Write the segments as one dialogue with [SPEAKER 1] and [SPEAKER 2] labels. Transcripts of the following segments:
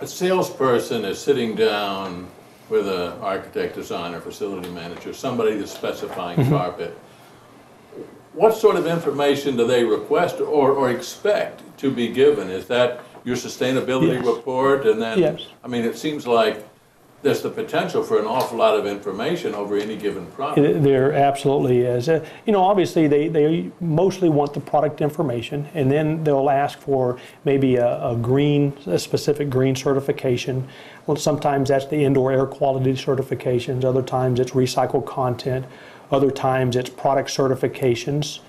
[SPEAKER 1] a salesperson is sitting down with an architect, designer, facility manager, somebody that's specifying carpet, what sort of information do they request or expect to be given? Is that your sustainability report? And then, I mean, it seems like there's the potential for an awful lot of information over any given product.
[SPEAKER 2] There absolutely is. You know, obviously they mostly want the product information, and then they'll ask for maybe a specific green certification. Well, sometimes that's the indoor air quality certifications. Other times it's recycled content. Other times it's product certifications.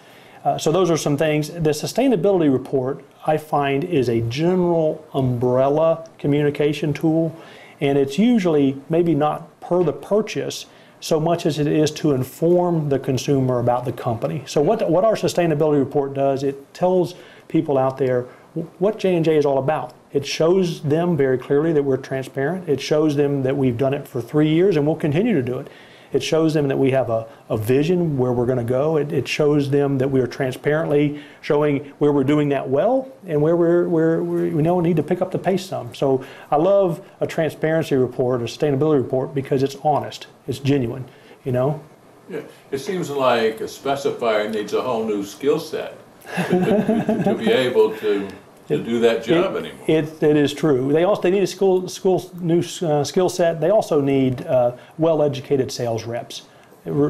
[SPEAKER 2] So those are some things. The sustainability report, I find, is a general umbrella communication tool. And it's usually maybe not per the purchase so much as it is to inform the consumer about the company. So what our sustainability report does, it tells people out there what J+J is all about. It shows them very clearly that we're transparent. It shows them that we've done it for 3 years and we'll continue to do it. It shows them that we have a vision where we're going to go. It shows them that we are transparently showing where we're doing that well and where we know we need to pick up the pace some. So I love a transparency report, a sustainability report, because it's honest, it's genuine, you know?
[SPEAKER 1] Yeah. It seems like a specifier needs a whole new skill set to be able to do that job anymore.
[SPEAKER 2] It is true. They need a new skill set. They also need well-educated sales reps.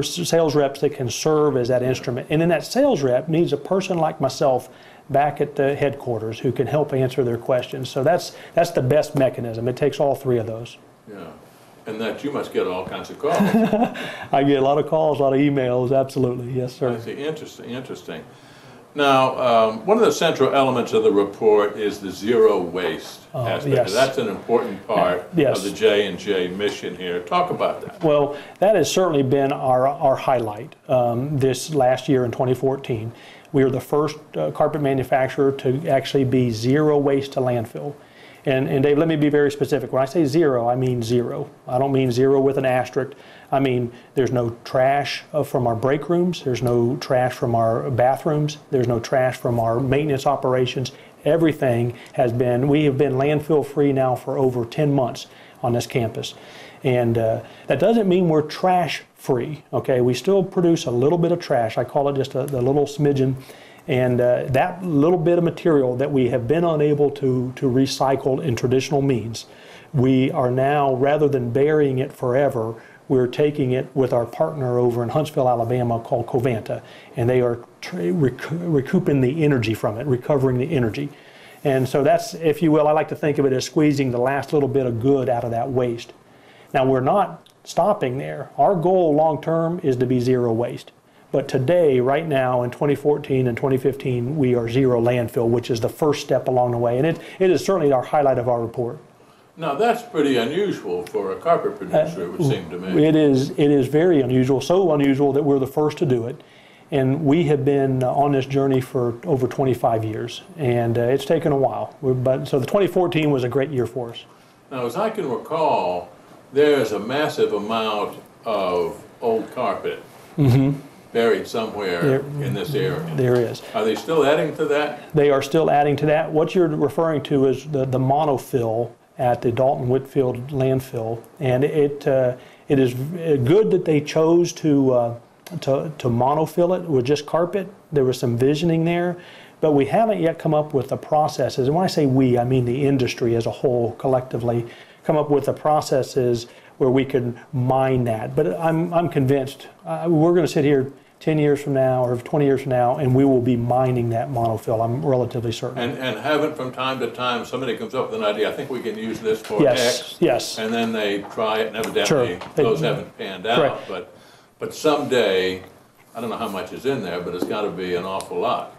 [SPEAKER 2] Sales reps that can serve as that instrument. And then that sales rep needs a person like myself back at the headquarters who can help answer their questions. So that's the best mechanism. It takes all three of those.
[SPEAKER 1] Yeah. And that you must get all kinds of calls.
[SPEAKER 2] I get a lot of calls, a lot of emails, absolutely. Yes, sir.
[SPEAKER 1] I see. Interesting. Now, one of the central elements of the report is the zero waste aspect.
[SPEAKER 2] Yes.
[SPEAKER 1] That's an important part of the J+J mission here. Talk about that.
[SPEAKER 2] Well, that has certainly been our highlight this last year in 2014. We are the first carpet manufacturer to actually be zero waste to landfill. And Dave, let me be very specific. When I say zero, I mean zero. I don't mean zero with an asterisk. I mean, there's no trash from our break rooms. There's no trash from our bathrooms. There's no trash from our maintenance operations. Everything we have been landfill free now for over 10 months on this campus. And that doesn't mean we're trash free, okay? We still produce a little bit of trash. I call it just the little smidgen. And that little bit of material that we have been unable to recycle in traditional means, we are now, rather than burying it forever, we're taking it with our partner over in Huntsville, Alabama, called Covanta, and they are recouping the energy from it, recovering the energy. And so that's, if you will, I like to think of it as squeezing the last little bit of good out of that waste. Now, we're not stopping there. Our goal long term is to be zero waste. But today, right now, in 2014 and 2015, we are zero landfill, which is the first step along the way. And it is certainly our highlight of our report.
[SPEAKER 1] Now, that's pretty unusual for a carpet producer, it would seem to me.
[SPEAKER 2] It is very unusual, so unusual that we're the first to do it. And we have been on this journey for over 25 years, and it's taken a while. So the 2014 was a great year for us.
[SPEAKER 1] Now, as I can recall, there's a massive amount of old carpet buried somewhere in this area.
[SPEAKER 2] There is.
[SPEAKER 1] Are they still adding to that?
[SPEAKER 2] They are still adding to that. What you're referring to is the monofill at the Dalton Whitfield landfill, and it is good that they chose to monofill it with just carpet. There was some visioning there, but we haven't yet come up with the processes. And when I say we, I mean the industry as a whole, collectively, come up with the processes where we can mine that. But I'm convinced we're going to sit here 10 years from now or 20 years from now, and we will be mining that monofill. I'm relatively certain.
[SPEAKER 1] And haven't from time to time somebody comes up with an idea, I think we can use this for X.
[SPEAKER 2] Yes.
[SPEAKER 1] And then they try it, and evidently those haven't panned out. But someday, I don't know how much is in there, but it's got to be an awful lot.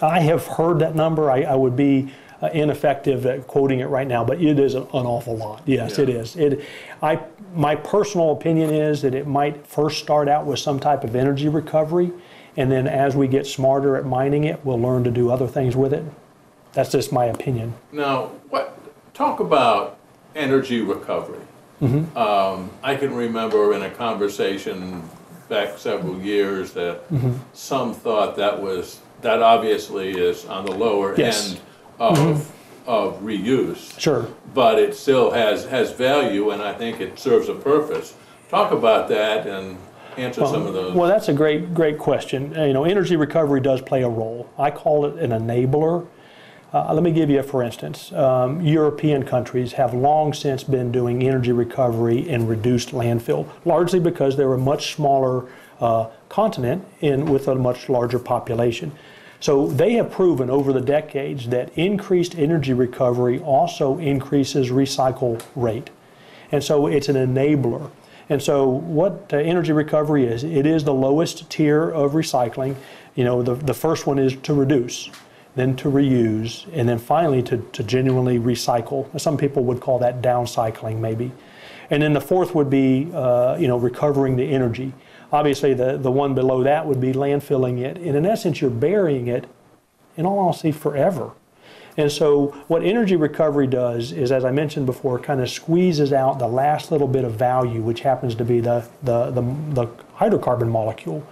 [SPEAKER 2] I have heard that number. I would be ineffective at quoting it right now, but it is an awful lot. Yes, it is. My personal opinion is that it might first start out with some type of energy recovery, and then as we get smarter at mining it, we'll learn to do other things with it. That's just my opinion.
[SPEAKER 1] Now, talk about energy recovery. I can remember in a conversation back several years that some thought that obviously is on the lower end of of reuse.
[SPEAKER 2] Sure.
[SPEAKER 1] But it still has value, and I think it serves a purpose. Talk about that and answer some of those.
[SPEAKER 2] Well, that's a great question. Energy recovery does play a role. I call it an enabler. Let me give you a for instance. European countries have long since been doing energy recovery and reduced landfill, largely because they're a much smaller continent with a much larger population. So they have proven over the decades that increased energy recovery also increases recycle rate. And so it's an enabler. And so what energy recovery is, it is the lowest tier of recycling. The first one is to reduce, then to reuse, and then finally to genuinely recycle. Some people would call that downcycling maybe. And then the fourth would be, recovering the energy. Obviously, the one below that would be landfilling it. And in essence, you're burying it, in all honesty, forever. And so what energy recovery does is, as I mentioned before, kind of squeezes out the last little bit of value, which happens to be the hydrocarbon molecule.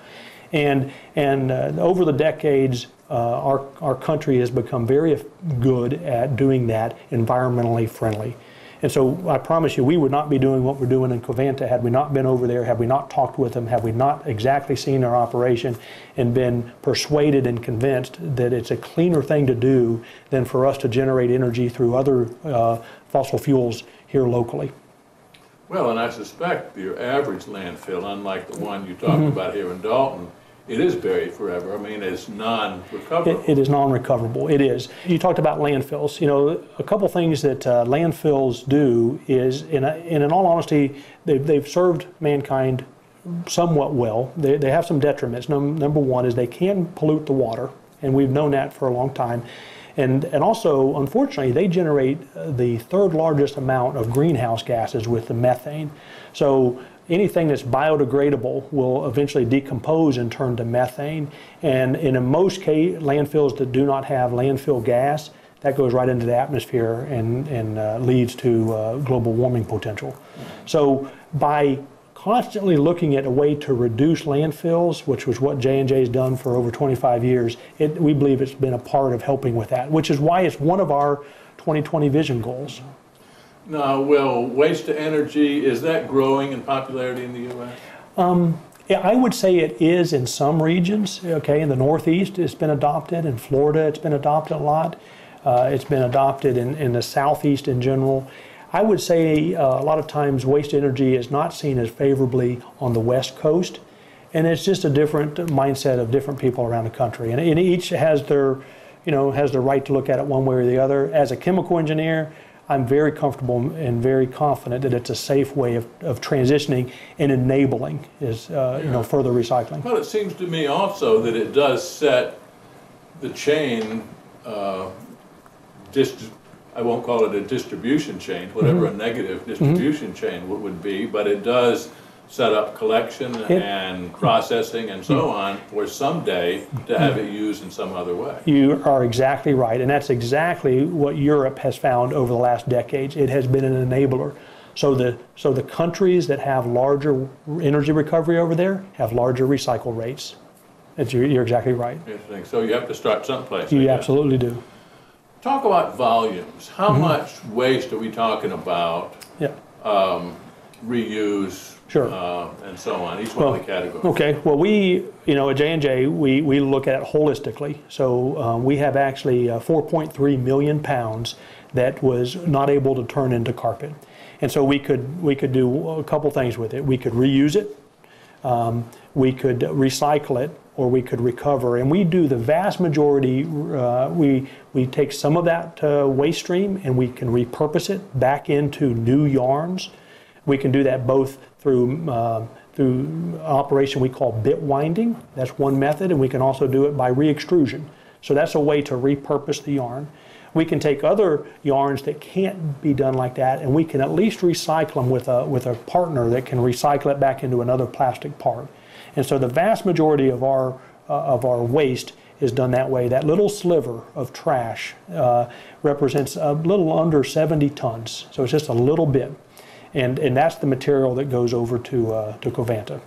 [SPEAKER 2] And over the decades, our country has become very good at doing that environmentally friendly. And so I promise you, we would not be doing what we're doing in Covanta had we not been over there, had we not talked with them, had we not exactly seen our operation and been persuaded and convinced that it's a cleaner thing to do than for us to generate energy through other fossil fuels here locally.
[SPEAKER 1] Well, and I suspect your average landfill, unlike the one you talked about here in Dalton, it is buried forever. I mean, it's non-recoverable.
[SPEAKER 2] It is non-recoverable. It is. You talked about landfills. A couple things that landfills do is, and in all honesty, they've served mankind somewhat well. They have some detriments. Number one is they can pollute the water, and we've known that for a long time. And also, unfortunately, they generate the third largest amount of greenhouse gases with the methane. So anything that's biodegradable will eventually decompose and turn to methane. And in most landfills that do not have landfill gas, that goes right into the atmosphere and leads to global warming potential. So by constantly looking at a way to reduce landfills, which was what J+J has done for over 25 years, we believe it's been a part of helping with that, which is why it's one of our 2020 vision goals.
[SPEAKER 1] Now, waste to energy, is that growing in popularity in the U.S.?
[SPEAKER 2] Yeah, I would say it is in some regions. Okay, in the Northeast, it's been adopted. In Florida, it's been adopted a lot. It's been adopted in the Southeast in general. I would say a lot of times waste energy is not seen as favorably on the West Coast, and it's just a different mindset of different people around the country. And each has their right to look at it one way or the other. As a chemical engineer, I'm very comfortable and very confident that it's a safe way of transitioning and enabling further recycling.
[SPEAKER 1] Well, it seems to me also that it does set the chain, I won't call it a distribution chain, whatever a negative distribution chain would be, but it does set up collection and processing and so on for someday to have it used in some other way.
[SPEAKER 2] You are exactly right, and that's exactly what Europe has found over the last decades. It has been an enabler. So the countries that have larger energy recovery over there have larger recycle rates. You're exactly right.
[SPEAKER 1] Interesting. So you have to start someplace.
[SPEAKER 2] You absolutely do.
[SPEAKER 1] Talk about volumes. How much waste are we talking about?
[SPEAKER 2] Yeah.
[SPEAKER 1] Reuse.
[SPEAKER 2] Sure.
[SPEAKER 1] And so on, each one of the categories.
[SPEAKER 2] Okay, well at J+J, we look at it holistically. So we have actually 4.3 million pounds that was not able to turn into carpet. And so we could do a couple things with it. We could reuse it, we could recycle it, or we could recover. And we do the vast majority, we take some of that waste stream and we can repurpose it back into new yarns. We can do that both through an operation we call bit winding. That's one method, and we can also do it by re-extrusion. So that's a way to repurpose the yarn. We can take other yarns that can't be done like that, and we can at least recycle them with a partner that can recycle it back into another plastic part. And so the vast majority of our waste is done that way. That little sliver of trash represents a little under 70 tons. So it's just a little bit. And that's the material that goes over to Covanta.